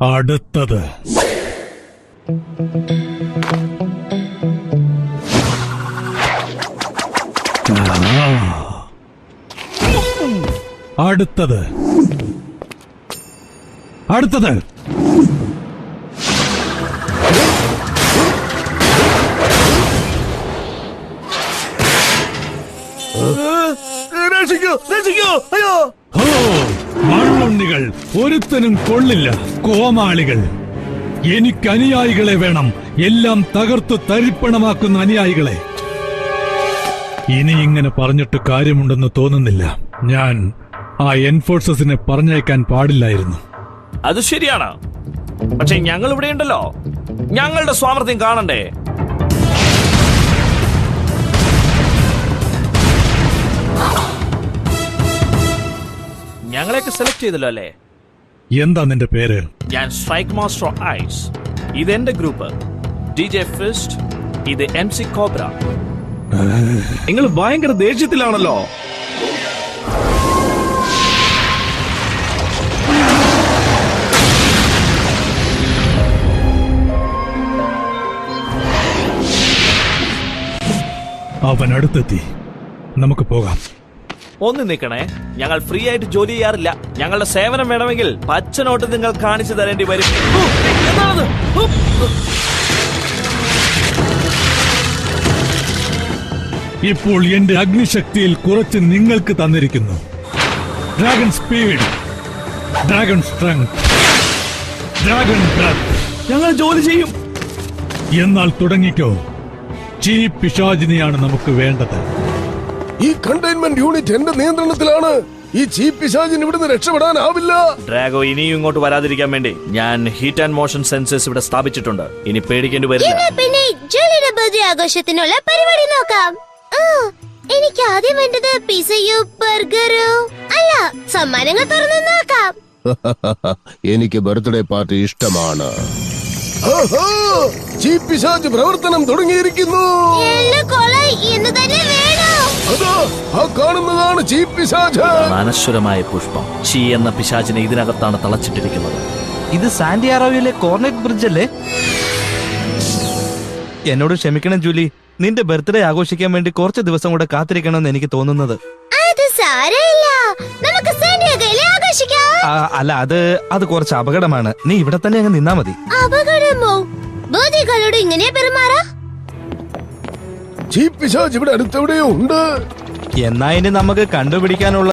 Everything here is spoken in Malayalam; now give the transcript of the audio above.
അടുത്തത് അടുത്തത് അടുത്തത് മണ്ണുണ്ണികൾ ഒരുത്തനും കൊള്ളില്ല. കോമാളികൾ. എനിക്ക് അനുയായികളെ വേണം, എല്ലാം തകർത്തു തരിപ്പണമാക്കുന്ന അനുയായികളെ. ഇനി ഇങ്ങനെ പറഞ്ഞിട്ട് കാര്യമുണ്ടെന്ന് തോന്നുന്നില്ല. ഞാൻ ആ എൻഫോഴ്സസിനെ പറഞ്ഞയക്കാൻ പാടില്ലായിരുന്നു. അത് ശരിയാണ്, പക്ഷെ ഞങ്ങൾ ഇവിടെ ഉണ്ടല്ലോ. ഞങ്ങളുടെ സ്വാമർത്ഥ്യം കാണണ്ടേ? ഞങ്ങളെയൊക്കെ സെലക്ട് ചെയ്തല്ലോ അല്ലേ? എന്താ നിന്റെ പേര്? ഞാൻ സ്ട്രൈക്ക് മാസ്റ്റർ ഐസ്. ഇത് എന്റെ ഗ്രൂപ്പ് DJ ഫിസ്റ്റ്, ഇത് MC കോബ്ര. നിങ്ങൾ ഭയങ്കര ദേഷ്യത്തിലാണല്ലോ. അവൻ അടുത്തെത്തി. നമുക്ക് പോകാം. ഒന്ന് നിൽക്കണേ, ഞങ്ങൾ ഫ്രീ ആയിട്ട് ജോലി ചെയ്യാറില്ല. ഞങ്ങളുടെ സേവനം വേണമെങ്കിൽ പച്ച നോട്ട് നിങ്ങൾ കാണിച്ചു തരേണ്ടി വരും. ഇപ്പോൾ എന്റെ അഗ്നിശക്തിയിൽ കുറച്ച് നിങ്ങൾക്ക് തന്നിരിക്കുന്നു. Dragon speed, dragon strength, dragon breath. ഞങ്ങൾ ജോലി ചെയ്യും. എന്നാൽ തുടങ്ങിക്കോ. ചീഫ് പിശാചിനെയാണ് നമുക്ക് വേണ്ടത്. ഈ കണ്ടെയ്ൻമെന്റ് യൂണിറ്റ് എന്റെ നിയന്ത്രണത്തിലാണ്. ഈ ചീഫ് പിശാചിന് ഇവിടുന്ന് രക്ഷപ്പെടാനാവില്ല. ഡ്രാഗോ ഇനിയും ഇങ്ങോട്ട് വരാതിരിക്കാൻ വേണ്ടി ഞാൻ ഹീറ്റ് ആൻഡ് മോഷൻ സെൻസേഴ്സ് ഇവിടെ സ്ഥാപിച്ചിട്ടുണ്ട്. ഇനി പേടിക്കേണ്ടി വരില്ല. പിന്നെ ജോലിയുടെ ബർത്ത്ഡേ ആഘോഷത്തിനുള്ള പരിപാടി നോക്കാം. എനിക്ക് ആദ്യം വേണ്ടത് പിസയോ ബർഗറോ അല്ല, സമ്മാനങ്ങൾ തുറന്നു നോക്കാം. എനിക്ക് ബർത്ത്ഡേ പാർട്ടി ഇഷ്ടമാണ്. ചീഫ് പിശാച് പ്രവർത്തനം തുടങ്ങിയിരിക്കുന്നു. എന്ന് തന്നെ വേണം. അതാ ആ കാണുന്നതാണ് ചീഫ് പിശാച്. അനശ്വരമായ പുഷ്പം ചീ എന്ന പിശാചിനെ ഇതിനകത്താണ് തളച്ചിട്ടിരിക്കുന്നത്. ഇത് സാന്റിയാഗോയിലെ കോർണറ്റ് ബ്രിഡ്ജ് അല്ലേ? എന്നോട് ക്ഷമിക്കണം ജൂലി, നിന്റെ ബർത്ത്ഡേ ആഘോഷിക്കാൻ വേണ്ടി കുറച്ച് ദിവസം കൂടെ കാത്തിരിക്കണമെന്ന് എനിക്ക് തോന്നുന്നത്. അത് സാരമില്ല, നമുക്ക് സാന്റിയാഗോയിലെ ആഘോഷിക്കാം. അല്ല, അത് കുറച്ച് അപകടമാണ്. നീ ഇവിടെ തന്നെ അങ്ങ് നിന്നാ മതി. അപകടമോ? ബോധികളോട് ഇങ്ങനെ പെരുമാറാ? ചീഫ് പിശാച് ഇവിടെ അടുത്തെവിടെയോ ഉണ്ട്. എന്നാ ഇനി നമുക്ക് കണ്ടുപിടിക്കാനുള്ള